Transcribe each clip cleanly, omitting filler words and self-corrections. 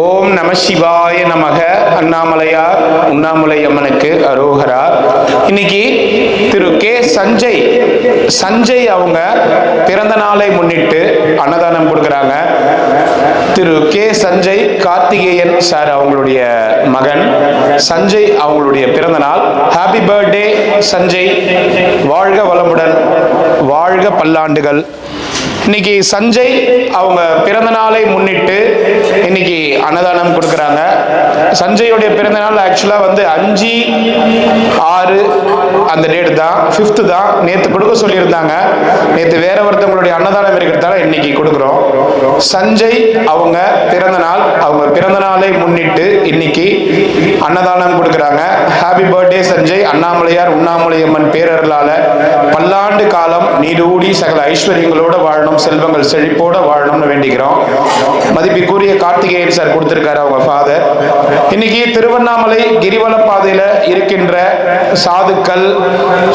ஓம் நம சிவாய நமக. அண்ணாமலையார் உண்ணாமுலை அம்மனுக்கு அரோகரா. இன்னைக்கு திரு கே சஞ்சய் அவங்க பிறந்த நாளை முன்னிட்டு அன்னதானம் கொடுக்குறாங்க. திரு கே சஞ்சய் கார்த்திகேயன் சார் அவங்களுடைய மகன் சஞ்சய் அவங்களுடைய பிறந்த நாள். ஹாப்பி பர்த்டே சஞ்சய், வாழ்க வளமுடன், வாழ்க பல்லாண்டுகள். இன்னைக்கு சஞ்சய் அவங்க பிறந்த நாளை முன்னிட்டு இன்னைக்கு அன்னதானம் கொடுக்குறாங்க. சஞ்சயோடைய பிறந்த நாள் ஆக்சுவலா 5/6 அந்த டேட் தான், 5th தான். நேற்று கொடுக்க சொல்லியிருந்தாங்க. நேற்று வேற ஒருத்தவங்களுடைய அன்னதானம் இருக்கிறதால இன்னைக்கு கொடுக்குறோம். சஞ்சய் அவங்க பிறந்த நாள், அவங்க பிறந்த நாளை முன்னிட்டு இன்னைக்கு அன்னதானம் கொடுக்குறாங்க. Happy birthday Sanjay. அண்ணாமலையார் உண்ணாமுலை அம்மன் பேரர்களால பல்லாண்டு காலம் நீடூடி சகல ஐஸ்வர்யங்களோட வாழணும், செல்வங்கள் செழிப்போட வாழணும்னு வேண்டிக்கிறோம். மதிப்பிற்குரிய கார்த்திகேயன் சார் கொடுத்திருக்காரு அவங்க ஃபாதர். இன்னைக்கு திருவண்ணாமலை கிரிவல பாதையில இருக்கின்ற சாதுக்கள்,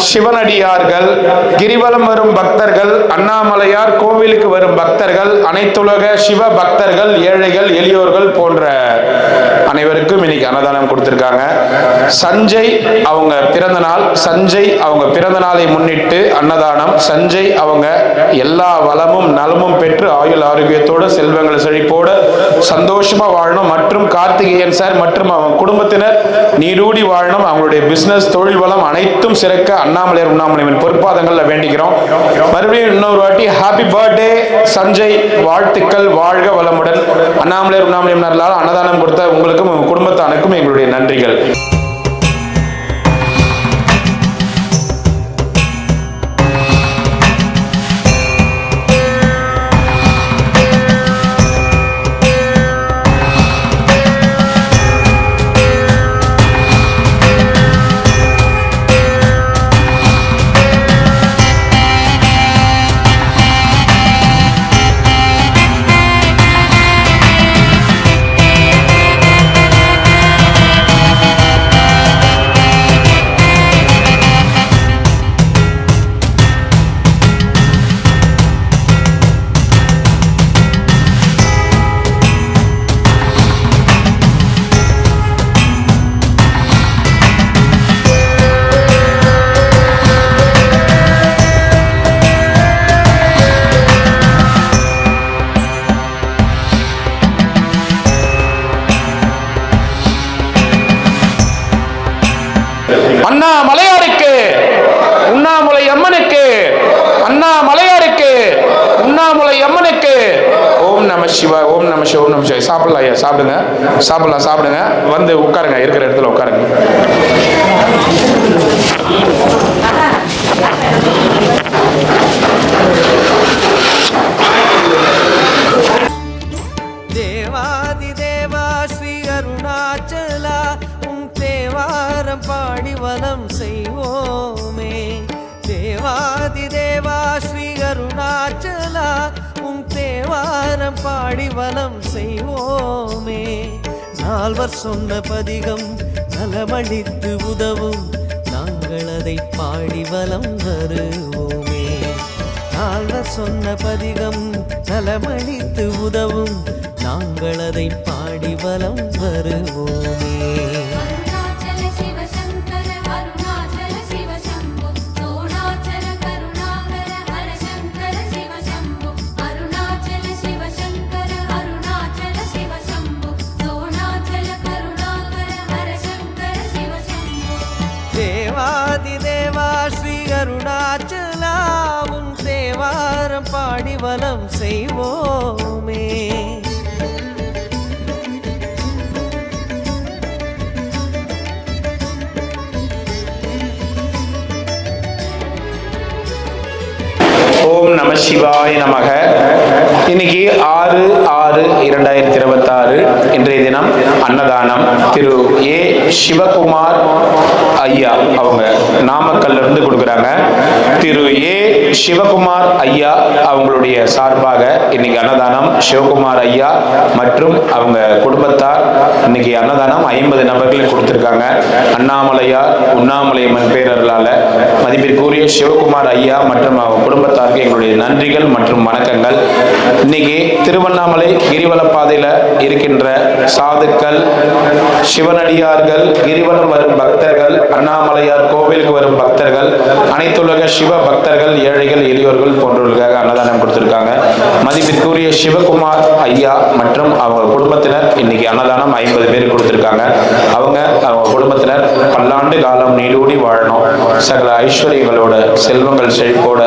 சிவனடியார்கள், கிரிவலம் வரும் பக்தர்கள், அண்ணாமலையார் கோவிலுக்கு வரும் பக்தர்கள், அனைத்துலக சிவ பக்தர்கள், ஏழைகள், எளியோர்கள் போன்ற அனைவருக்கும் இன்னைக்கு அன்னதானம் கொடுத்திருக்காங்க. சஞ்சய் அவங்க பிறந்த நாள். சஞ்சய் அவங்க பிறந்த நாளை முன்னிட்டு அன்னதானம். சஞ்சய் அவங்க எல்லா வளமும் நலமும் பெற்று ஆயுள் ஆரோக்கியத்தோட செல்வங்கள் செழிப்போட சந்தோஷமா வாழணும். மற்றும் கார்த்திகேயன் சார் மற்றும் அவங்க குடும்பத்தினர் நீடூடி வாழணும். அவங்களுடைய பிசினஸ், தொழில் வளம் அனைத்தும் சிறக்க அண்ணாமலையார் உண்ணாமுலையின் பொற்பாதங்கள்ல வேண்டிக்கிறோம். மறுபடியும் இன்னொரு வாட்டி ஹாப்பி பர்த்டே சஞ்சய், வாழ்த்துக்கள், வாழ்க வளமுடன். அண்ணாமலையார் உண்ணாமுலையின் அன்னதானம் கொடுத்த உங்களுக்கும் குடும்பத்தானுக்கும் எங்களுடைய நன்றிகள். அண்ணாமலையாருக்கு உண்ணாமுலை அம்மனுக்கு, அண்ணாமலையாருக்கு உண்ணாமுலை அம்மனுக்கு. ஓம் நம சிவாய், ஓம் நம சிவாய், ஓம் நம சிவாய். சாப்பிடலாம் ஐயா, சாப்பிடுங்க, சாப்பிடுங்க. வந்து உட்காருங்க, இருக்கிற இடத்துல உட்காருங்க. தேவாதி தேவா ஸ்ரீ அருணாச்சலா, உன் தேவாரம் பாடி வலம் செய்வோமே. தேவாதி தேவா ஸ்ரீ அருணாச்சலா, உன் தேவாரம் பாடி வலம் செய்வோமே. நால்வர் சொன்ன பதிகம் நலமளித்து உதவும், நாங்கள் அதை பாடி வலம் வருவோமே. நால்வர் சொன்ன பதிகம் நலமளித்து உதவும், நாங்கள் அதை பாடி வலம் வருவோமே. தேவாதி தேவா ஸ்ரீ அருணாச்சலா, உன் தேவாரம் பாடி வலம் செய்வோமே. ஓம் நம சிவாய நமக. இன்னைக்கு 6/6/2026 இன்றைய தினம் அன்னதானம். திரு ஏ சிவகுமார் ஐயா அவங்க நாமக்கல்ல இருந்து கொடுக்குறாங்க. திரு ஏ சிவகுமார் ஐயா அவங்களுடைய சார்பாக இன்னைக்கு அன்னதானம். சிவகுமார் ஐயா மற்றும் அவங்க குடும்பத்தார் இன்னைக்கு அன்னதானம் 50 நபர்களுக்கு கொடுத்திருக்காங்க. அண்ணாமலையார் உண்ணாமுலை அம்மன் பேரர்களால மதிப்பிற்குரிய சிவகுமார் ஐயா மற்றும் அவங்க குடும்பத்தாருக்கு எங்களுடைய நன்றிகள் மற்றும் வணக்கங்கள். இன்னைக்கு திருவண்ணாமலை கிரிவல பாதையில் இருக்கின்ற சாதுக்கள், சிவனடியார்கள், கிரிவலம் வரும் பக்தர்கள், அண்ணாமலையார் கோவிலுக்கு வரும் பக்தர்கள், அனைத்துலக சிவ பக்தர்கள், ஏழைகள், எளியோர்கள் போன்றவர்களுக்காக அன்னதானம் கொடுத்திருக்காங்க. மதிப்பிற்குரிய சிவகுமார் ஐயா மற்றும் அவங்க குடும்பத்தினர் இன்னைக்கு அன்னதானம் 50 பேர் கொடுத்திருக்காங்க. அவங்க குடும்பத்தினர் பல்லாண்டு காலம் நீடூடி வாழணும், சகல ஐஸ்வர்யங்களோட செல்வங்கள் செழிப்போட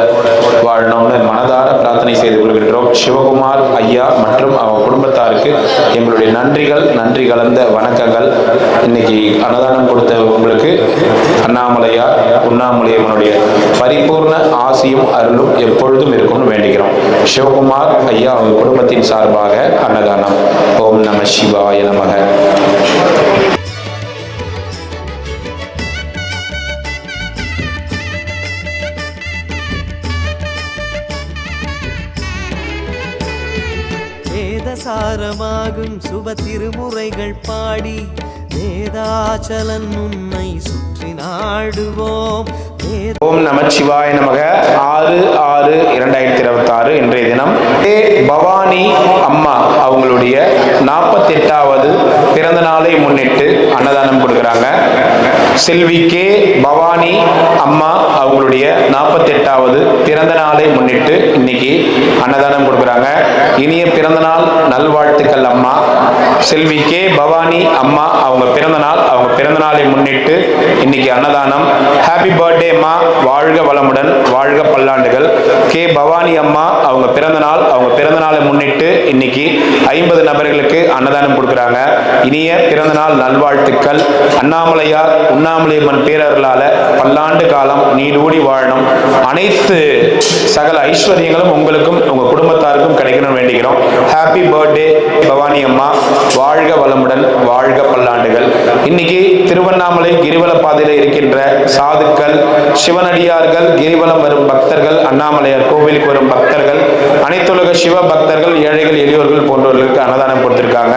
வாழணும்னு மனதார பிரார்த்தனை செய்து கொள்கின்றோம். சிவகுமார் ஐயா மற்றும் அவங்க குடும்பத்தாருக்கு எங்களுடைய நன்றிகள், நன்றி கலந்த வணக்கங்கள். இன்னைக்கு அன்னதானம் கொடுத்த உங்களுக்கு அண்ணாமலையார், உண்ணாமலையம்மனுடைய பரிபூர்ண ஆசியும் அருளும் எப்பொழுதும் இருக்கும்னு வேண்டிக்கிறோம். சிவகுமார் ஐயா அவங்க குடும்பத்தின் சார்பாக அன்னதானம். ஓம் நம சிவாய நமக. வேதசாரமாகும் சுப திருமுறைகள் பாடி வேதாச்சலன் உன்னை சுற்றி நாடுவோம். ஓம் நமச்சிவாய நமக. 6/6/2026 இன்றைய தினம் பவானி அம்மா அவங்களுடைய 48வது பிறந்த நாளை முன்னிட்டு அன்னதானம் கொடுக்குறாங்க. செல்வி கே பவானி அம்மா அவங்களுடைய 48வது பிறந்த நாளை முன்னிட்டு இன்னைக்கு அன்னதானம் கொடுக்குறாங்க. இனிய பிறந்த நாள் நல்வாழ்த்துக்கள் அம்மா. செல்வி கே பவானி அம்மா அவங்க பிறந்த நாளை முன்னிட்டு இன்னைக்கு அன்னதானம். ஹாப்பி பர்த்டே அம்மா, வாழ்க வளமுடன், வாழ்க பல்லாண்டுகள். கே பவானி அம்மா அவங்க பிறந்த நாளை முன்னிட்டு இன்னைக்கு 50 நபர்களுக்கு அன்னதானம் கொடுக்குறாங்க. இனிய பிறந்த நாள் நல்வாழ்த்துக்கள். அண்ணாமலையார், உண்ணாமலையம்மன் பேரர்களால பல்லாண்டு காலம் நீடூடி வாழணும், அனைத்து சகல ஐஸ்வர்யங்களும் உங்களுக்கும் உங்க குடும்பத்தாருக்கும் கிடைக்கணும்னு வேண்டிக்கிறோம். ஹாப்பி பர்த்டே பவானி அம்மா, வாழ்க வளமுடன், வாழ்க பல்லாண்டுகள். இன்னைக்கு திருவண்ணாமலை கிரிவல பாதையில் இருக்கின்ற சாதுக்கள், சிவனடியார்கள், கிரிவலம் வரும் பக்தர்கள், அண்ணாமலையார் கோவிலுக்கு வரும் பக்தர்கள், அனைத்துலக சிவ பக்தர்கள், ஏழைகள், எளியோர்கள் போன்றவர்களுக்கு அன்னதானம் கொடுத்திருக்காங்க.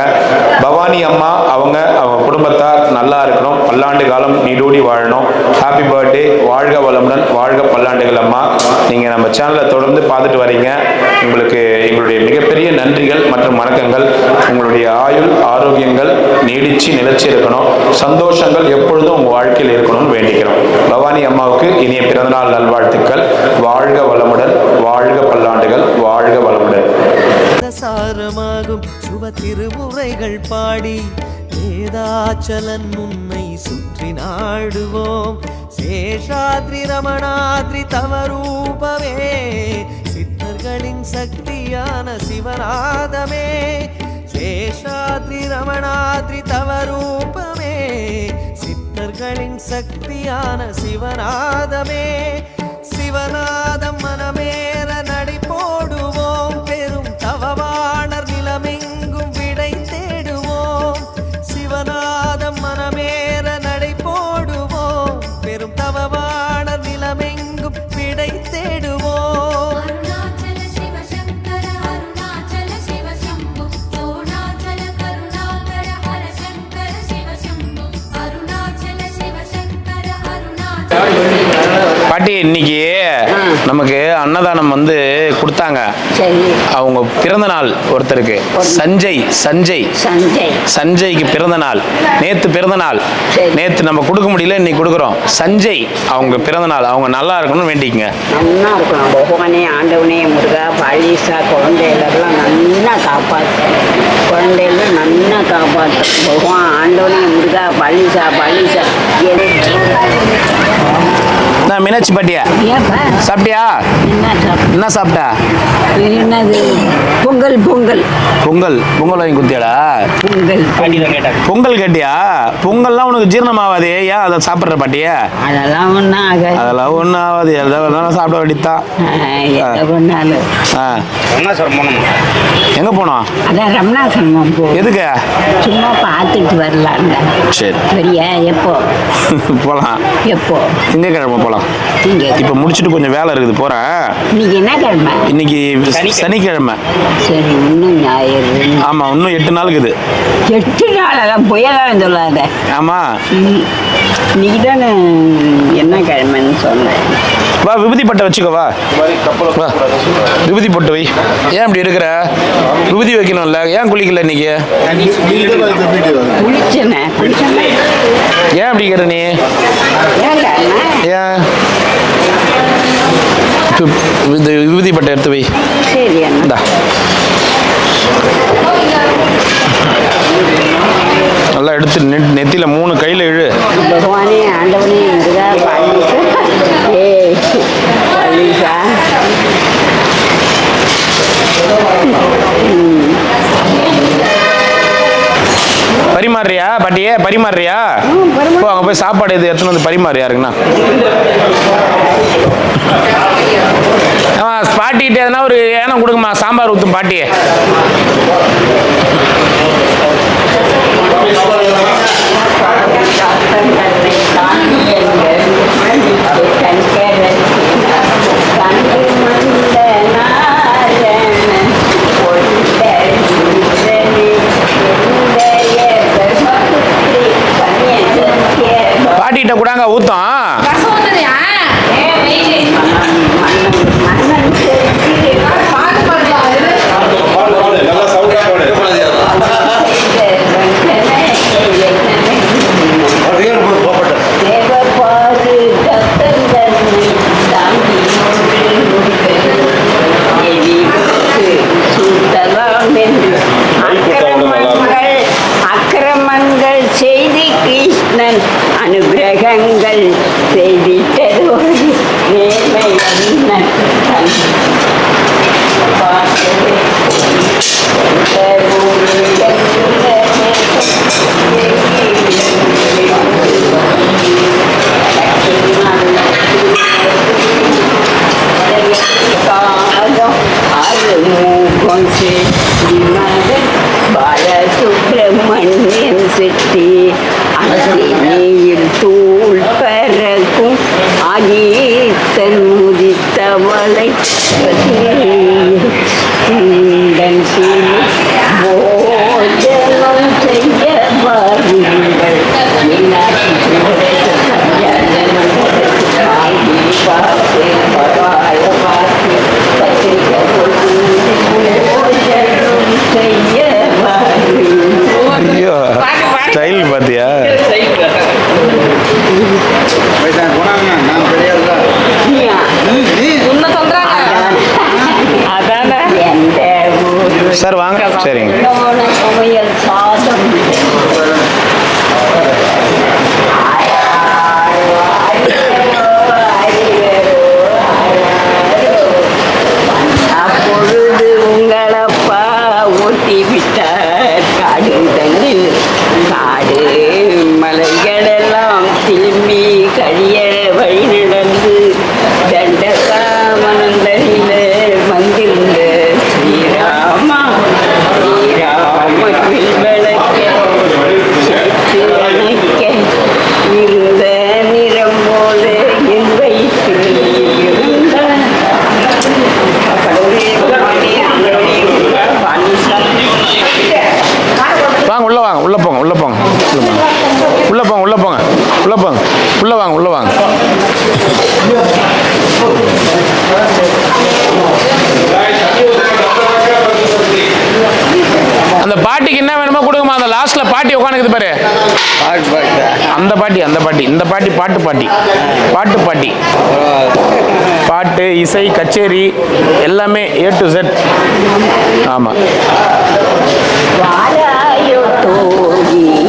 பவானி அம்மா அவங்க குடும்பத்தார் நல்லா இருக்கணும், பல்லாண்டு காலம் நீடூடி வாழணும். ஹாப்பி பர்த்டே, வாழ்க வளமுடன், வாழ்க பல்லாண்டுகள் அம்மா. நீங்க நம்ம சேனலை தொடர்ந்து பார்த்துட்டு வரீங்க. உங்களுக்கு எங்களுடைய மிகப்பெரிய நன்றிகள் மற்றும் வணக்கங்கள். உங்களுடைய ஆயுள் ஆரோக்கியங்கள் நீடிச்சு நிலைச்சி இருக்கணும், சந்தோஷங்கள் எப்பொழுதும் உங்க வாழ்க்கையில் இருக்கணும்னு வேண்டிக்கிறோம். பவானி அம்மாவுக்கு இனிய பிறந்தநாள் நல்வாழ்த்துக்கள். வாழ்க வளமுடன், வாழ்க பல்லாண்டுகள், வாழ்க வளமுடன். சாரமாகும் சுப திருமுறைகள் பாடி வேதாச்சலன் உன்னை சுற்றி நாடுவோம். சேஷாத்ரி ரமணாத்ரி தவரூபமே, சித்தர்களின் சக்தியான சிவநாதமே. சேஷாத்ரி ரமணாத்ரி தவரூபமே, சித்தர்களின் சக்தியான சிவநாதமே. சிவநாதம் மனமேற நடை போடுவோம், பெரும் தவவாணர் நிலமெங்கும் விடை தேடுவோம். சிவநாதம் மனமேற நடை போடுவோம், பெரும் தவவாணர் நிலமெங்கும் விடை தேடுவோம். அருணாச்சல சிவ சங்கர அருணாச்சல சிவ சம்பு, சோணாச்சல கருணாகர ஹர சங்கர சிவ சம்பு, அருணாச்சல சிவ சங்கர அருணாச்சல. பாட்டி, இன்னைக்கு நமக்கு அன்னதானம் கொடுத்தாங்க. அவங்க பிறந்த நாள் ஒருத்தருக்கு, சஞ்சய்க்கு பிறந்த நாள். நேத்து பிறந்த நாள், நேத்து நம்ம கொடுக்க முடியல, இன்னைக்கு கொடுக்குறோம். சஞ்சய் அவங்க பிறந்த நாள், அவங்க நல்லா இருக்கணும்னு வேண்டிக்கங்க. நல்லா இருக்கணும். பகவானே, ஆண்டவனே, முருகா, பாலிசா, குழந்தைகளெல்லாம் நல்லா காப்பாற்று, குழந்தைகள் நல்லா காப்பாற்று. பகவான் ஆண்டவனே, முருகா, பாலிசா. நான் மீனாட்சி பாட்டியா, சாப்பிட்டியா? என்ன சாப்பிட்டா? என்னது? பொங்கல் வாங்கி குத்தியாடா? பொங்கல் கேட்டியா? பொங்கல்லாம் உனக்கு ஜீரணமாவாது, ஏன் அதை சாப்பிட்ற பாட்டியா? அதெல்லாம் ஒன்றும் ஆகாது, எல்லாம் சாப்பிட வேண்டியதான். எங்க போனோம்? அதான் ரமணாசிரமம் போ. எதுக்கு? சும்மா பார்த்துட்டு வரலாம். சரி, சரியா? எப்போ போலாம்? திங்கக்கிழமை போலாம். இப்ப முடிச்சுட்டு கொஞ்சம் வேலை இருக்குது, போறேன். இன்னைக்கு என்ன கிழமை? இன்னைக்கு சனிக்கிழமை. சரி, இன்னும் ஞாயிறு. ஆமா, இன்னும் 8 நாள் இருக்குது. 8 நாள் புயலாம் சொல்லாத. ஆமா, இன்னைக்கு தானே என்ன கிழமைன்னு சொன்னேன். வா விபூதி பட்டை வச்சுக்கோ வா வா விபூதி போட்டு வை. ஏன் இப்படி இருக்கிற? விபூதி வைக்கணும்ல, ஏன் குளிக்கல இன்னைக்கு? குளிச்சேனே ஏன் அப்படி இருக்கிற நீ? ஏன் இந்த விபூதி பட்டை எடுத்து வை. சரி அண்ணா. இந்தா நல்லா எடுத்து நெத்தியில் 3 கையில் இழு. பகவானே ஆண்டவனே முருகா பாலிசா பாலிசா பரிமாறுறியா பாட்டியே? பரிமாறுறியா? போ அங்கே போய் சாப்பாடு இது எடுத்துன்னு வந்து பரிமாறு யாருங்கண்ணா. பாட்டிகிட்ட எதனா ஒரு ஏனம் கொடுக்குமா, சாம்பார் ஊற்றும் பாட்டியே. பாட்டிகிட்ட கூடாங்க ஊத்தம். அக்கிரமங்கள் செய்தி கிருஷ்ணன் அனுகிரகங்கள் செய்திட்டதோடு நேர்மை அண்ணன் பாலசுப்ரமணியன் செட்டி அங்கினியில் தூள் பறக்கும் ஆகீத்தன் முதித்தவளை போஜனம் செய்ய வாருங்கள் பார்த்து பரவாய பார்த்து செய்ய ஐயோ ஸ்டைல் பார்த்தியா? சார் வாங்க. சரிங்க. சமையல் சாதம் அப்பொழுது உங்களப்பா ஊட்டி விட்டார் காடு தண்ணில் காடு மலைகளெல்லாம் திரும்பி கழிய வழி நடந்து தண்டகாமனந்தனில வந்திருந்த ஸ்ரீராமா வில்வளக்க சேர்த்து அணைக்க இருந்த நிறம் போல என் வயிற்றில் இருந்த வாங்க உள்ள வாங்க, உள்ள போங்க, உள்ள போங்க, உள்ள போங்க, உள்ள போங்க, உள்ள போங்க, உள்ள வாங்க, உள்ள வாங்க. அந்த பாட்டிக்கு என்ன வேணுமோ கொடுங்கம்மா. அந்த லாஸ்ட்ல பாட்டி உட்காந்துக்குது பாரு. அந்த பாட்டி, அந்த பாட்டி, இந்த பாட்டி பாட்டு பாட்டி, பாட்டு பாட்டி, பாட்டு இசை கச்சேரி எல்லாமே A to Z. ஆமா.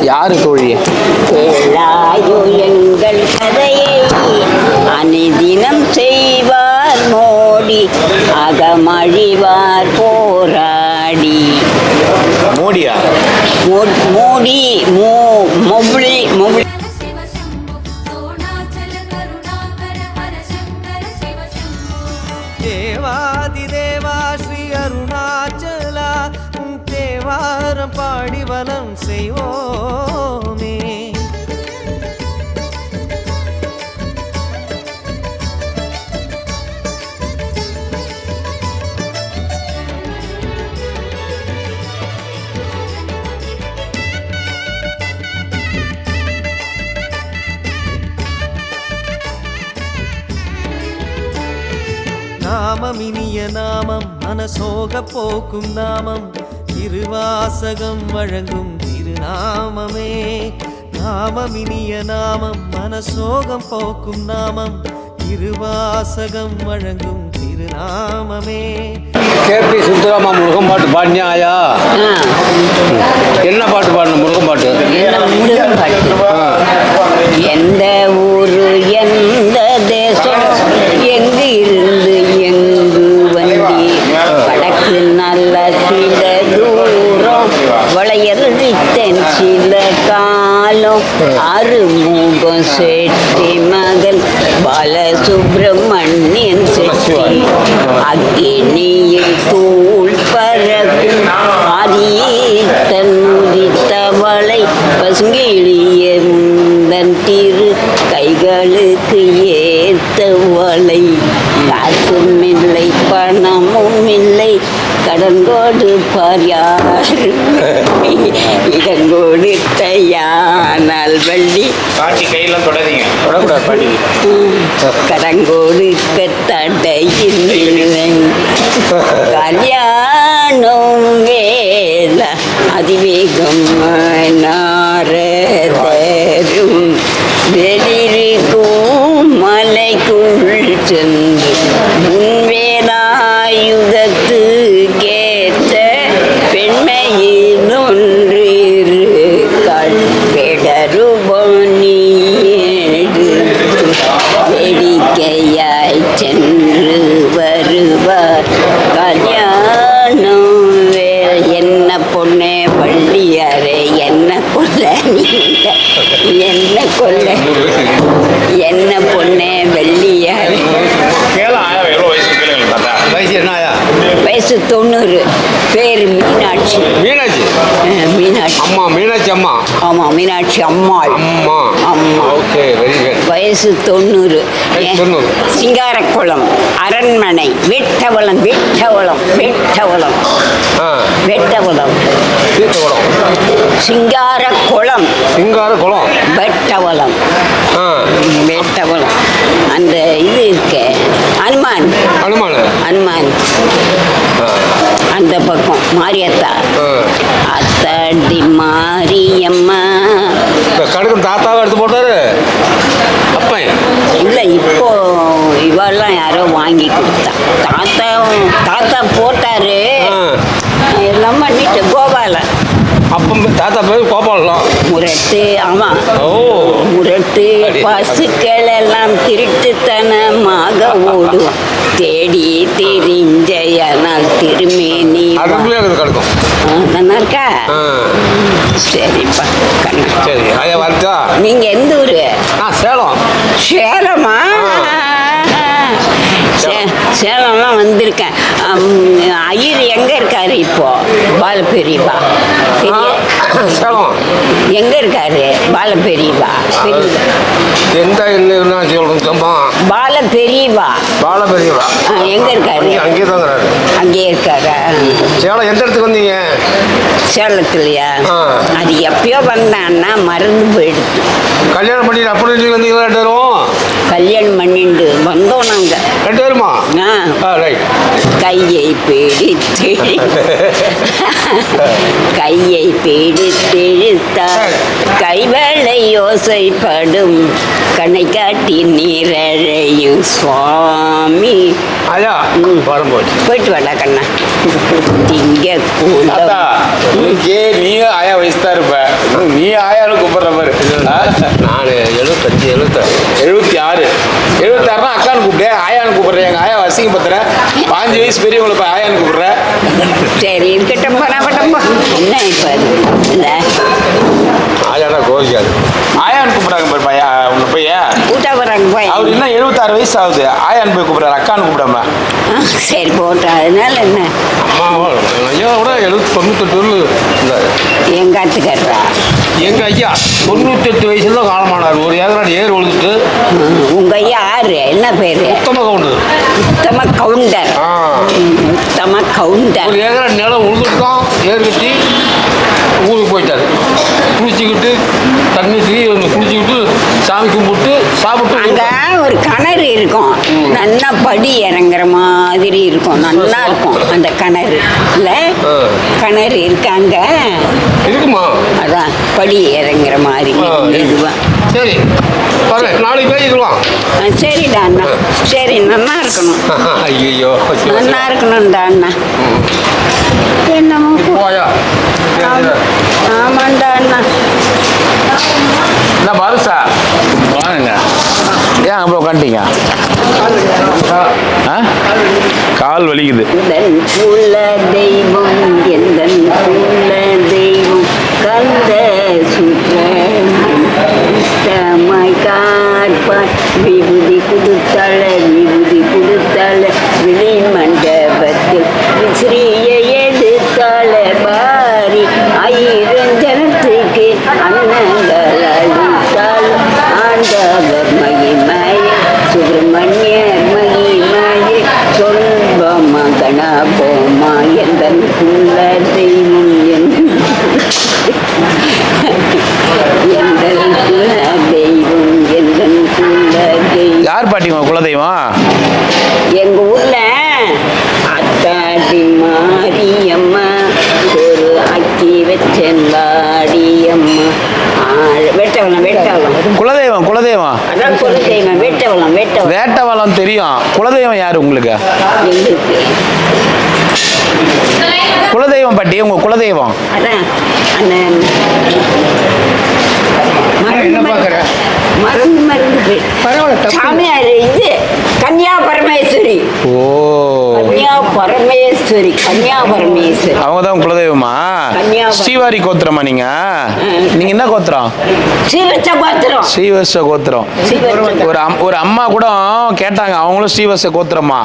யாரு தோழி? கேளாயோ எங்கள் கதையை அனுதினம் செய்வார் மோடி அகமழிவார் போராடி. மோடியா? மோடி மொபுளி மொபுளி शिव शम्भो सोणाचल करुणाकर हर शङ्कर शिव शम्भो தேவாதிதேவா ஸ்ரீ அருணாச்சலா உன் தேவாரம் பாடி வலம் செய்வோமே. நாமம் இனிய நாமம் மனசோக போக்கும் நாமம் திருவாசகம் வழங்கும் திருநாமமே. நாமம் இனிய நாமம் மனசோகம் போக்கும் நாமம் திருவாசகம் வழங்கும் திருநாமமே. கேபி சுந்தராமா முருகன் பாட்டு பாடினியா ஆயா? என்ன பாட்டு பாடின முருகன் பாட்டு? முருகன் பாட்டு. எந்த ஊரு எந்த தேசம் எங்கு இருந்து எங்கு வண்டி வடக்கு நல்ல சில தூரம் வளையறித்தன் சில காலம் அறுமுகம் செட்டி மகன் பாலசுப்ரமணியன் செட்டி அக்கினியில் தூள் பறக்கும் ஆதித்தன் உதித்தவளை பசுங்கிழிய முந்தன் திரு கைகளுக்கு ஏத்தவளை காசும் இல்லை பணமும் இல்லை கடன் கொடுப்பார் யாரும் இடம் கொடுத்த யானால் வள்ளி பாட்டி கையெல்லாம் தொடாதீங்க. தொடக்கூடாது பாட்டி. கடன் கொடுக்க தடையில்லை கல்யாணம் வேல அதிவேகம் நாரதரும் வெளிருக்கும் மலைக்குள் சென்று முன்வேலாயுதத்து கேட்ட பெண்மையில் ஒன்று கல்பெடருபணி வேடிக்கையாய் சென்று வருவார் கல்யாணம் என்ன பொண்ணே பள்ளியாரே என்ன கொல்ல நீங்க என்ன கொல்ல என்ன பொண்ணே வெள்ளியாரே. கேள ஆயா எவ்வளோ வயசு கேளுங்க தாத்தா. வயசு என்ன ஆயா? வயசு 90. பேர் மீனாட்சி. மீனாட்சி மீனாட்சி அம்மா. மீனாட்சி அம்மா. ஆமாம் மீனாட்சி அம்மாள். அம்மா அம்மா. Okay very good. வயசு 90. வயசு 90. சிங்காரக்குளம் அரண்மனை வெட்டவளம் வெட்டவளம் வெட்டவளம் ஆ வெட்டவளம் தீர்த்தகுளம். சிங்காரக்குளம் சிங்கார குளம். வெட்டவளம் ஆ வெட்டவளம். அந்த இது இருக்க ஹனுமான் அனுமானு. ஹனுமான் ஆ அந்த பக்கம் மாரியத்தா ஆ. அத்தாடி மாரியம்மா. இந்த கடுக்கும் தாத்தாவை எடுத்து போட்டாரு அப்பன். இல்லை இப்போ இவெல்லாம் யாரோ வாங்கி கொடுத்தா. தாத்தா போட்டாரு ஆ. எல்லாம் பண்ணிட்டு கோபாலன் அப்பன் தாத்தா பேர் கோபாலம். முரட்டு. ஆமாம் ஓ முரட்டு பசுக்கள் எல்லாம் திருட்டுத்தனமாக ஓடும் தேடி தெரிஞ்சனால் திருமேனி அதுக்குள்ளே இருக்குது கடுக்கும். நல்லா இருக்கா? ஆ சரிப்பா கண்ணா. சரி ஆயா வந்துச்சா? நீங்க எந்த ஊரு? சேலம். சேலமா? சேலம்லாம் வந்திருக்கேன். ஐயர் எங்க இருக்காரு இப்போ? பாலபெரியவா. சேலம் எங்க இருக்காரு பாலபெரியவா? எந்த என்ன சொல்றோம்மா? பாலபெரியவா. பாலபெரியவா எங்க இருக்காரு? அங்கேயே தாங்கிறாரு. அங்கேயே இருக்காரா? சேலம் எந்த இடத்துக்கு வந்தீங்க? சேலத்துலையா? ஆ. அது எப்பயோ வந்தான்னா மறந்து போயிடுச்சு. கல்யாணம் பண்ணிட்டு அப்படி வந்தீங்களா 2 பேரும்? கல்யாணம் பண்ணிட்டு வந்தோம் நாங்க 2 பேருமா? ரைட். கையை பிடித்து கையை பிடித்தெழுத்தார் கைவளை யோசைப்படும் கண்ணை காட்டி நீரழையும் சுவாமி. ஐயா வரும்போது போயிட்டு வாடா கண்ணா. திங்க தாத்தா கூட்டம் இன்னைக்கு நீ ஆயா வயசு தான் இருப்ப. நீ ஆயான்னு கூப்பிடுற மாதிரி. நான் 75 76 76 அக்கான்னு கூப்பிட்டே ஆயான்னு கூப்பிடுறேன். எங்க ஆயா அசிங்க பத்துற 5 வயசு பெரியவங்களை போய் ஆயான்னு கூப்பிடுற. சரி இருக்கட்டும் போனா பட்டம்பா. என்ன இப்போ அது இல்லை ஆயாடா கோவிக்காது. ஆயான்னு கூப்பிடுறாங்க பாரு பையா உங்க பையன். கூட்டா போகிறாங்க போய். அவர் இன்னும் 76 வயசு ஆகுது. ஆயான்னு போய் கூப்பிடுறாரு அக்கான்னு கூப்பிடாம. சரி போட்டோம். அதனால என்ன? அம்மா ஐயா கூட 98 இருந்தாரு. எங்க ஆத்துக்காரரா? எங்க ஐயா 98 வயசுல காலமானார். ஒரு ஏக்கராடு ஏர் ஒழுதுட்டு. உங்க ஐயா யாரு? என்ன பேரு? உத்தம கவுண்டர். உத்தம கவுண்டர். ஆ உத்தம கவுண்டர். ஒரு ஏக்கராடு நிலம் உழுதுட்டு தான் ஏர் கட்டி ஊருக்கு போயிட்டாரு. குளிச்சுக்கிட்டு தண்ணி குளிச்சுக்கிட்டு சாமி கும்பிட்டு சாப்பிட்டு அங்க ஒரு கிணறு இருக்கும். நல்லா படி இறங்குற மாதிரி இருக்கும், நல்லா இருக்கும் அந்த கிணறு இல்லை, கிணறு இருக்காங்க இருக்குமா? அதான் படி இறங்குற மாதிரி இதுவா. சரி வரேன், நாளைக்கு பேசிக்கலாம். சரிடா அண்ணா, சரி நல்லா இருக்கணும், ஐயோ நல்லா இருக்கணும்டா அண்ணா. என்னமோ போயா. ஆமாண்டா அண்ணா. என்ன பாருசா வாங்க, ஏன் அப்புறம் உட்காந்துட்டீங்க? கால் வலிக்குது. எந்தன் குல தெய்வம், எந்தன் குல தெய்வம், கந்த சுற்றமாய் காப்பாய். விபூதி கொடுத்தாள, விபூதி கொடுத்தாள, விழி மண்டபத்தில் விசிறியை எடுத்தாள பாரி. 1000 ஜனத்துக்கு அன்னங்கள் அளித்தாள். ஆண்டவர் மகிமைய, சுப்பிரமணியர் மகிமைய, சொல்பமா கணபோமா. எந்தன் குல தெய்வம், எந்தன் குல தெய்வம், எந்தன் குல தெய்வம். யார் பாட்டி உங்க குலதெய்வம்? எங்க ஊர்ல அத்தாடி மாரியம்மா, ஒரு அக்கி வச்செல்லாடியம்மா. வெட்டவளம் வெட்டவளம், குலதெய்வம் குலதெய்வம் அதான் குலதெய்வம். வெட்டவளம் வெட்டவளம் வேட்டவலம் தெரியும். குலதெய்வம் யாரு உங்களுக்கு? எங்களுக்கு குலதெய்வம் பாட்டி, உங்க குலதெய்வம் அதான் அந்த மருந்து மருந்து போய் சாமியார் இது கன்னியா பரமேஸ்வரி. ஓ, கன்னியா பரமேஸ்வரி, கன்னியா பரமேஸ்வரி. அவங்க தான் குலதெய்வமா? கன்னியாகுமரி. ஸ்ரீவாரி கோத்திரமா நீங்க? நீங்க என்ன கோத்திரம்? ஸ்ரீவச்ச கோத்திரம். ஸ்ரீவத்ச கோத்திரம். ஒரு அம்மா கூட கேட்டாங்க, அவங்களும் ஸ்ரீவத்ச கோத்திரமா?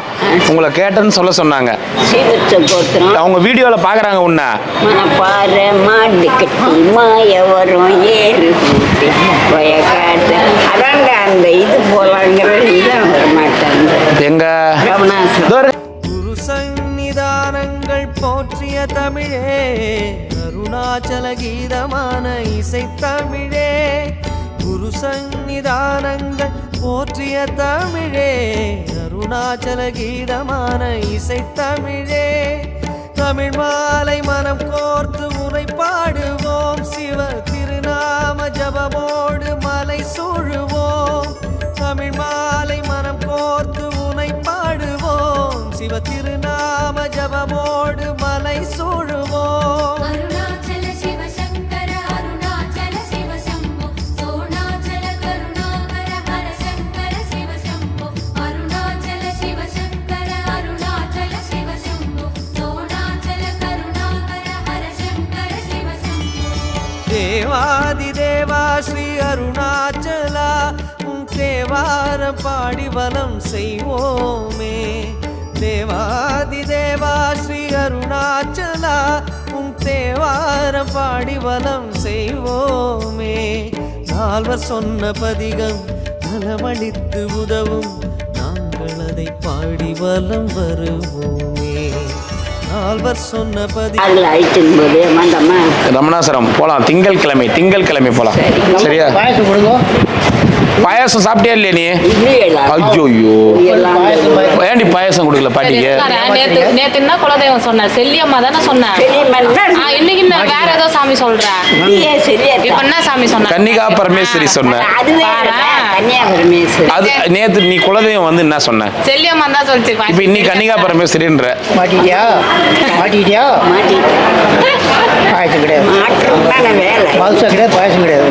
உங்களை கேட்டேன்னு சொன்னாங்க. ஸ்ரீவச்ச கோத்திரம். அவங்க வீடியோல பாக்குறாங்க உன்ன. மனப்பாற மாடு கட்டி மாய வரும் ஏறு கூட்டி வயக்காட்டு. அதாங்க அந்த இது போலாங்கிற இதான் வரமாட்டாங்க. எங்க ரமணாசுரம். குரு சந்நிதானங்கள் போற்றிய தமிழே, அருணாச்சல கீதமான இசை தமிழே. குரு சந்நிதானங்கள் போற்றிய தமிழே, அருணாச்சல கீதமான இசை தமிழே. தமிழ் மாலை மனம் கோர்த்து உரை பாடுவோம், சிவ திருநாம ஜபமோடு மலை சூழுவோம். தமிழ் மாலை மனம் கோர்த்து உனை பாடுவோம், சிவ திருநாம ஜபமோடு மலை சூழுவோம். அருணாச்சல சிவ சங்கர, அருணாச்சல சிவ சம்போ, சோணாச்சல கருணாகர ஹர சங்கர சிவ சம்போ. அருணாச்சல சிவ சங்கர, அருணாச்சல சிவ சம்போ, சோணாச்சல கருணாகர ஹர சங்கர சிவ சம்போ. தேவாதி தேவா ஸ்ரீ அருணாச்சலா, உன் தேவாரம் பாடி வலம் செய்வோமே. தேவாதி தேவா ஸ்ரீ அருணாச்சலா, உன் தேவாரம் பாடி வலம் செய்வோமே. நால்வர் சொன்ன பதிகம் நலமளித்து உதவும், நாங்கள் அதை பாடி வலம் வருவோமே. நால்வர் சொன்ன பதிகம் அதில் அழிச்சின் போது மந்தம்மா ரமணாசுரம் போலாம். திங்கட்கிழமை போலாம். சரியா? பாயசம் கொடுங்க. பாயாசம் சாப்பிட்டியா இல்லையா நீ? ஐயோ ஏன்டி பாயாசம் கொடுக்கல பாட்டிக்கு? நேத்து என்ன குலதெய்வம் சொன்ன? செல்லியம்மா தானே சொன்ன. இன்னைக்கு நான் வேற ஏதோ சாமி சொல்றேன். இப்ப என்ன சாமி சொன்ன? கன்னிகா பரமேஸ்வரி சொன்ன. அது நேத்து நீ குலதெய்வம் வந்து என்ன சொன்ன? செல்லியம்மா தான் சொல்லிச்சு. இப்ப இன்னைக்கு கன்னிகா பரமேஸ்வரின்ற மாட்டிட்டியா? பாயசம் கிடையாது. பாயசம் கிடையாது, பாயசம் கிடையாது.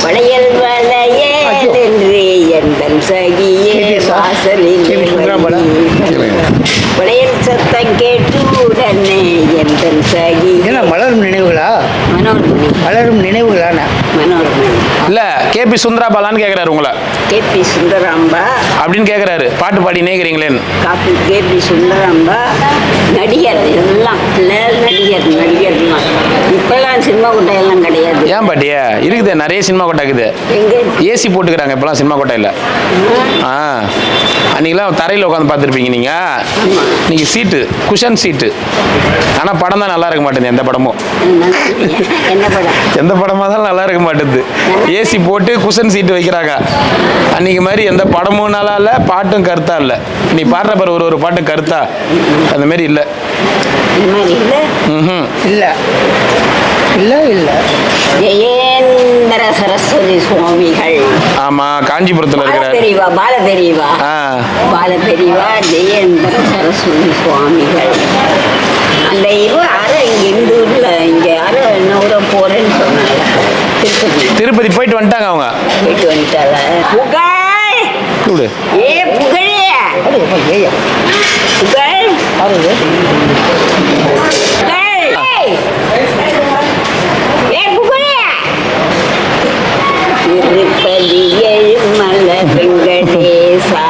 வளையல் வளையேன்று எந்தன் சகியே வாசலில் வளையல் சத்தம் கேட்டு உடனே எந்தன் சகியே. என்ன மலரும் நினைவுகளா? மனோரமணி. மலரும் நினைவுகளான மனோரமணி. இல்ல கேபி சுந்தராபாலான்னு கேக்குறாரு உங்களை. கேபி சுந்தராம்பா அப்படின்னு கேக்குறாரு. பாட்டு பாடி நேக்கிறீங்களேன்னு. கேபி சுந்தராம்பா நடிகர் எல்லாம் நடிகர்லாம் இப்பெல்லாம் இப்பெல்லாம் சினிமா கொட்டையெல்லாம் கிடையாது. ஏன் பாட்டியா இருக்குது, நிறைய சினிமா கொட்டை இருக்குது. எங்க ஏசி போட்டுக்கிறாங்க இப்போலாம் சினிமா கொட்டையில். ஆ அன்றைக்கெலாம் தரையில் உட்காந்து பார்த்துருப்பீங்க நீங்கள். இன்னைக்கு சீட்டு, குஷன் சீட்டு. ஆனால் படம் தான் நல்லா இருக்க மாட்டேங்குது எந்த படமும். என்ன படம்? எந்த படமாக தான் நல்லா இருக்க மாட்டேது. ஏசி போட்டு குஷன் சீட்டு வைக்கிறாங்க. அன்றைக்கி மாதிரி எந்த படமும் நல்லா இல்லை, பாட்டும் கருத்தா இல்லை. நீ பாடுற பாரு ஒரு பாட்டும் கருத்தா அந்த மாதிரி இல்லை. இந்த மாதிரி இல்லை. ம் இல்லை இல்லை இல்லை. ஜெயேந்திர சரஸ்வதி சுவாமிகள். ஆமாம், காஞ்சிபுரத்தில் இருக்கிறார். பெரியவா பால பெரியவா. ஆ பால பெரியவா ஜெயேந்திர சரஸ்வதி சுவாமிகள். அந்த யாரோ இங்கே இந்த ஊரில் இங்கே யாரோ என்ன ஊரை போகிறேன்னு சொன்னாங்க. திருப்பதி போயிட்டு வந்துட்டாங்க அவங்க. போயிட்டு வந்துட்டால. புகழ் கூடு ஏ புகழே புகழ் திருப்பதி எழுமல வெங்கடேசா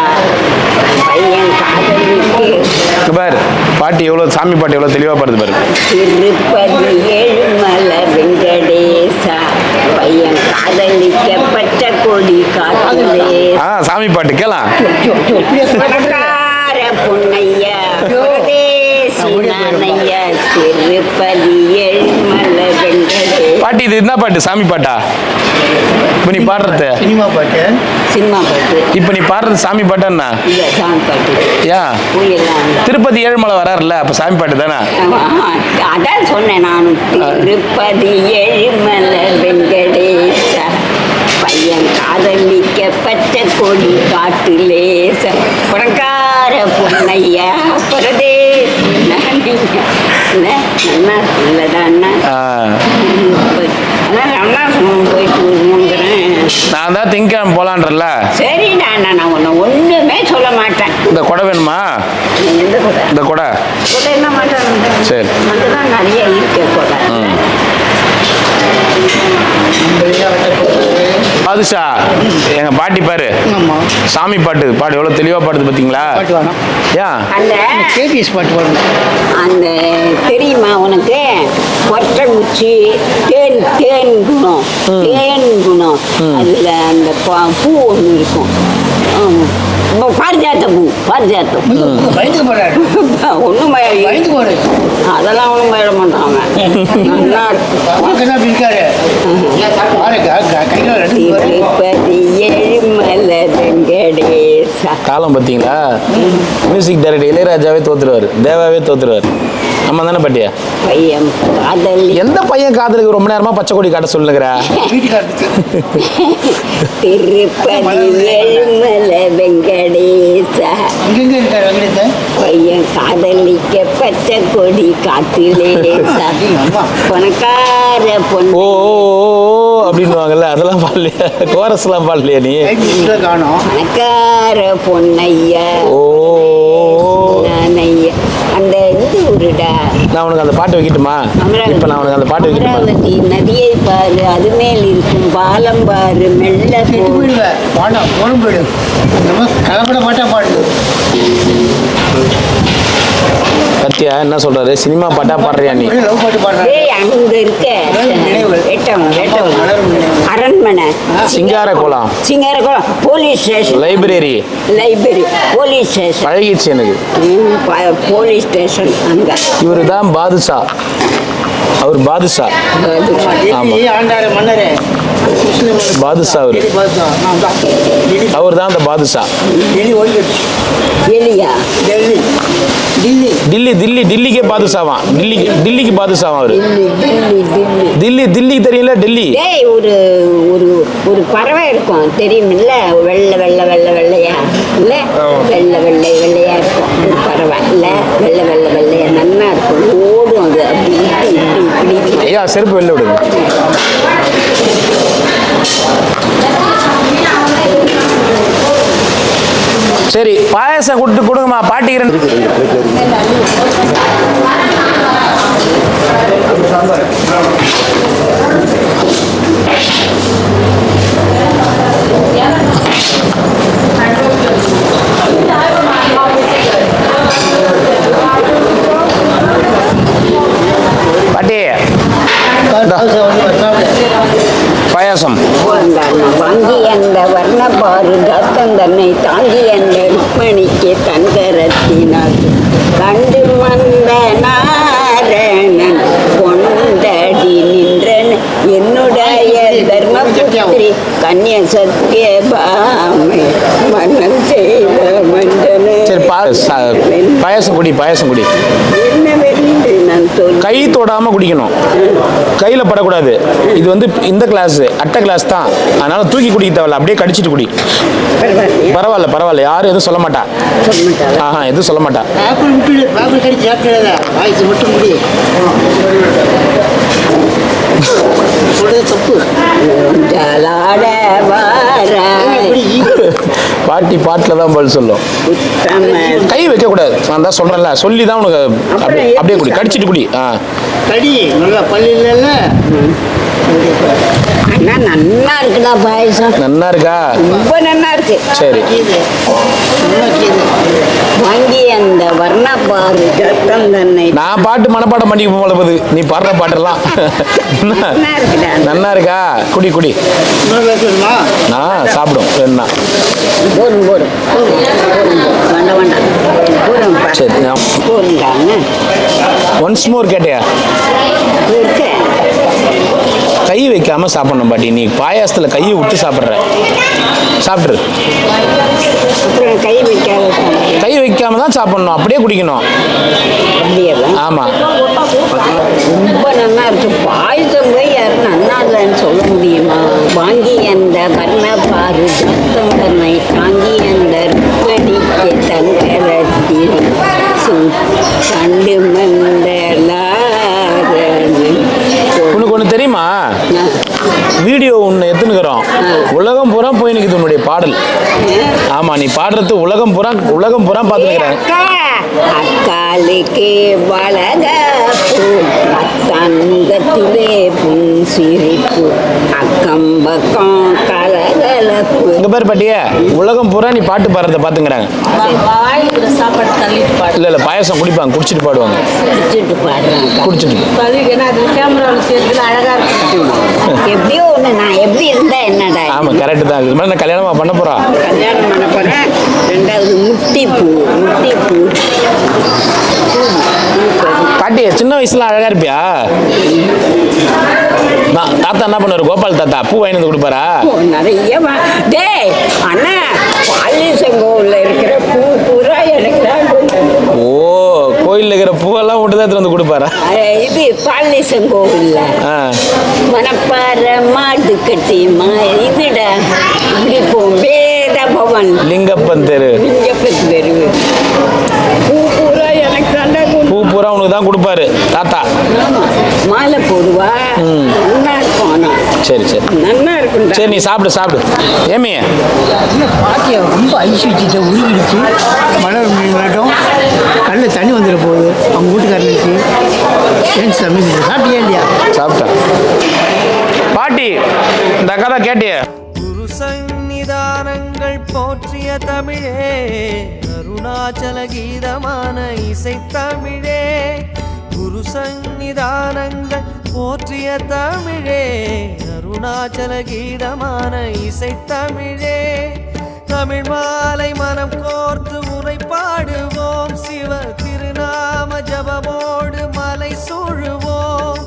பையன் காதலிக்கு பாரு பாட்டு எவ்வளோ, சாமி பாட்டு எவ்வளோ தெளிவாக பாடுது பாரு. திருப்பதி எழுமல வெங்கடேசா பையன் காதலிக்கப்பட்ட கொடி காத்திலே. சாமி பாட்டு கேளாம். பணக்கார பொன்னையா பரதேசி நானையா திருப்பதி எழுமல வெங்கடேசா. பாட்டு இது என்ன பாட்டு, சாமி பாட்டா? இப்போ நீ பாடுறது சினிமா பாட்டு. சினிமா பாட்டு. இப்போ நீ பாடுறது சாமி பாட்டாண்ணா? இல்லை சாமி பாட்டு. ஏன் பூயெல்லாம் திருப்பதி ஏழுமலை வராருல்ல, அப்போ சாமி பாட்டு தானே? அதான் சொன்னேன் நானும். திருப்பதி எழுமல வெங்கடேசா பையன் காதலிக்கப்பட்ட கொடி காட்டுலேச பணக்கார பொன்னையா பரதேசி நல்லா இல்லதான். அதான் நல்லா போயிட்டு வருங்கிறேன். நான் தான் திங்கக்கிழமை போலான்றல. சரிடா, நான் உன்னை ஒன்றுமே சொல்ல மாட்டேன். இந்த கொடை வேணுமா? எந்த கொடை? இந்த கொடை கொடை என்ன மாட்டேன். சரி. அதுதான் நிறைய இருக்க கொடை. பாதுஷா எங்க பாட்டி பாரு. சாமி பாட்டு பாடு எவ்வளோ தெளிவாக பாடுது பார்த்தீங்களா? பாட்டு வேணாம். ஏன் அந்த கேபிஎஸ் பாட்டு பாடுங்க. அந்த தெரியுமா உனக்கு? கொட்டங்குச்சி தேன் தேன் குணம் தேன் குணம். அதில் அந்த பூ ஒன்று இருக்கும். பாரிஜாத்த பூ, பாரிஜாத்தம். பயந்துக்கு போறாரு. ஒன்றும் பயந்து போறாரு. அதெல்லாம் ஒன்றும் பயிட மாட்டாங்க. நல்லா இருக்கும். இருக்காரு. திருப்பதி எழுமல வெங்கடேசா. காலம் பார்த்தீங்களா? மியூசிக் டைரக்டர் இளையராஜாவே தோத்துருவார், தேவாவே தோத்துருவார். ஆமா தானே பாட்டியா? பையன் காதல். எந்த பையன் காதலுக்கு ரொம்ப நேரமா பச்சை கொடி காட்ட சொல்லுங்கிற? திருப்பதி எழுமல வெங்கடேசா பையன் காதலிக்க பச்சை கொடி காட்டிலேசா பணக்கார பொண்ணு. ஓ அப்படின்னுவாங்கல்ல, அதெல்லாம் பாடலையா? கோரஸ்லாம் பாடலையா நீ? பணக்கார பொன்னையா. ஓ நானையா அந்த இது ஊருடா. நான் உனக்கு அந்த பாட்டு வைக்கட்டுமா? இப்போ நான் உனக்கு அந்த பாட்டு வைக்கட்டுமா? அமராவதி நதியை பாரு, அது மேல் இருக்கும் பாலம் பாரு, மெல்ல கலப்பட பாட்டா பாடு. பத்தியா என்ன சொல்றாரு? சினிமா பாட்டா பாடுறியா நீ? லவ் பாட்டு பாடுறேன். அங்க இருக்க அரண்மனை, Singarakulam, Singarakulam police station, library, police station பழகிடுச்சு எனக்கு. போலீஸ் ஸ்டேஷன் அங்க. இவரு தான் பாதுஷா. அவர் பாதுஷா. ஆமா, ஆண்டாரு மன்னரே பாதுஷா. அவர் தான் அந்த பாதுஷா. எலியா? டில்லிக்கே பாதுஷாவான். டில்லிக்கு பாதுஷாவான் அவரு. தில்லி தெரியல? டெல்லி ஒரு ஒரு ஒரு பறவை இருக்கும் தெரியுமில்ல? வெள்ளை வெள்ளை வெள்ளை வெள்ளையா இல்ல? வெள்ளை வெள்ளை வெள்ளையா இருக்கும் ஒரு பறவை இல்ல? வெள்ளை வெள்ளை வெள்ளையா நல்லா இருக்கும். ஓடும் அது அப்படி இப்படி. ஐயா செருப்பு வெளில விடுங்க. சரி, பாயசம் கொடுங்கம்மா பாட்டிக்கிறேன். பாட்டி பாயாசம். வாங்கி அந்த வர்ண பாரு தத்தம் தன்னை தாங்கி அந்த ருக்மணிக்கு தங்கரத்தினார் கண்டு வந்த நாரணன் கொண்டடி நின்றன் என்னுடைய தர்மபுத்திரி கன்னிய சத்தியபாமை மன்னன் செய்த மண்டன. சரி, பாயாசம் குடி, பாயாசம் குடி. என்னவென்று நான் சொல் கை தொடாம குடிக்கணும், கையில படக்கூடாது. இது வந்து இந்த கிளாஸ் அட்டை கிளாஸ் தான், அதனால தூக்கி குடிக்க தேவையில்ல, அப்படியே கடிச்சிட்டு குடி. பரவாயில்ல பரவாயில்ல, யாரும் எதுவும் சொல்ல மாட்டா. ஆஹா, எதுவும் சொல்ல மாட்டா. பாட்டி பாட்டில் தான் பதில் சொல்லும். கை வைக்க கூடாது, நான் தான் சொல்றேன்ல, சொல்லி தான் உனக்கு. அப்படியே குடி, கடிச்சிட்டு குடி. கடி நல்லா பள்ளியில அண்ணா நன்னா இருக்குடா பாயசம். நன்னா இருக்கா? ரொம்ப நன்னா இருக்கு. சரி, வாங்கி அந்த வர்ண பாரு சத்தம் தன்னை. நான் பாட்டு மனப்பாடம் பண்ணி போது நீ பாடுற பாட்டெல்லாம் நன்னா இருக்குடா. நன்னா இருக்கா? குடி குடி. நான் சாப்பிடும் வேணா. போரும் போரும் வேண்டாம் வேண்டாம் போரும். சரி, போருங்க. ஒன்ஸ் மோர் கேட்டியா? கை வைக்காம சாப்பிடணும் பாட்டி. நீ பாயாசத்துல கையை விட்டு சாப்பிட்ற, சாப்பிட்ரு. அப்புறம் கை வைக்காத கை வைக்காம தான் சாப்பிடணும், அப்படியே குடிக்கணும். ஆமா, ரொம்ப நல்லா இருக்கு பாயசம். போய் யாரும் நல்லா இல்லைன்னு சொல்ல முடியுமா? வாங்கி அந்த வர்ண பாரு சத்தம் தன்னை தாங்கி அந்த ருக்மணிக்கு தங்கரத்தில் கண்டு மண்டல. உனக்கு ஒன்று தெரியுமா? வீடியோ ஒன்று எடுத்துனுக்குறோம், உலகம் பூரா போய் நிற்குது உன்னுடைய பாடல். ஆமா, நீ பாடுறது உலகம் பூரா பார்த்துக்கிறேன். அக்காலுக்கு வளக அத்தங்கத்திலே புன் சிரிப்பு அக்கம் பக்கம் கலகலப்பு. இங்க பேர் பாட்டிய உலகம் பூரா நீ பாட்டு பாடுறத பாத்துக்கிறாங்க. சாப்பாடு தள்ளிட்டு பாடு. இல்ல பாயசம் குடிப்பாங்க, குடிச்சிட்டு பாடுவாங்க. குடிச்சிட்டு பாடுறாங்க. குடிச்சிட்டு கேமராவில் சேர்த்து அழகா இருக்கு. எப்படியோ ஒண்ணு, நான் எப்படி இருந்தா என்னடா. ஆமா, கரெக்ட் தான். இது மாதிரி நான் கல்யாணமா பண்ண போறேன். கல்யாணம் பண்ண போறேன். ரெண்டாவது முட்டிப்பூ. பாட்டி சின்ன வயசுல அழகா இருப்பியா? தாத்தா என்ன பண்ணுவாரு? கோபால் தாத்தா பூ வாங்கி வந்து கொடுப்பாரா? நிறைய டேய் அண்ணா, பாலிசங்கோவில் இருக்கிற பூ பூரா எனக்கு தான். ஓ, கோயில்ல இருக்கிற பூவெல்லாம் ஒன்று தான் வந்து கொடுப்பாரா? இது பாலிசங்கோவில்ல மணப்பாற மாடு கட்டி இதுடா இப்படி போகும் வேத பவன் லிங்கப்பன் தெரு. லிங்கப்பன் தெரு. பூ பூரா எனக்கு தாண்டா. பூ பூரா உனக்கு தான் கொடுப்பாரு தாத்தா. மாலை போடுவா. நல்லா இருக்கும். ஆனா சரி சரி நல்லா இருக்கும். சரி, நீ சாப்பிடு. ஏமி பாட்டியை ரொம்ப ஐஸ் வச்சுட்டு உருகிடுச்சு. மலர் விளையாட்டும் கண்ணில் தண்ணி வந்துட போகுது. அவங்க வீட்டுக்காரனுக்கு ஏன் சமைச்சு சாப்பிட்டியா இல்லையா? சாப்பிட்டேன். பாட்டி இந்த கதை கேட்டிய? குரு சந்நிதானங்கள் போற்றிய தமிழே, அருணாச்சல கீதமான இசை தமிழே. குரு சந்நிதானங்கள் போற்றிய தமிழே, அருணாச்சல கீதமான இசை தமிழே. தமிழ் மாலை மனம் கோர்த்து உரை பாடுவோம், சிவ திருநாம ஜபமோடு மலை சூழுவோம்.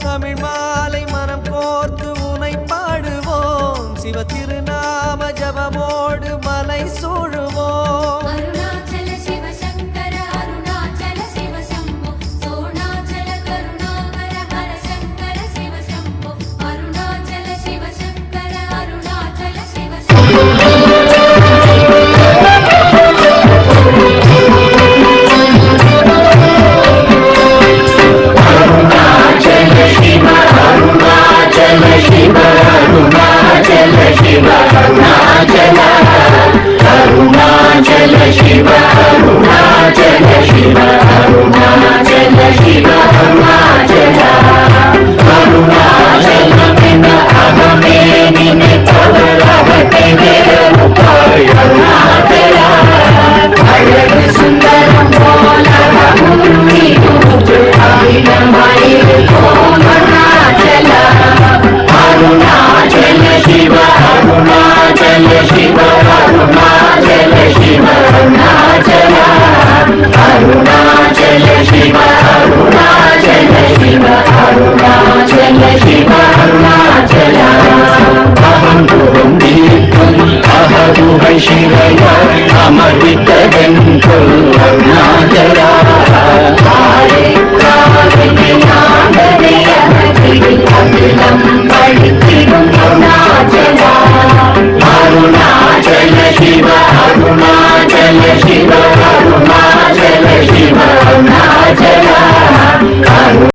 தமிழ் மாலை மனம் கோர்த்து உனை பாடுவோம், சிவ திருநாம ஜபமோடு மலை சூழுவோம். அருணாச்சல சிவ சங்கர அருணாச்சல சிவ சம்போ சோணாச்சல கருணாகர ஹர சங்கர சிவ சம்போ அருணாச்சல சிவ சங்கர அருணாச்சல சிவ சம்போ. Shiva, Arunachala Shiva.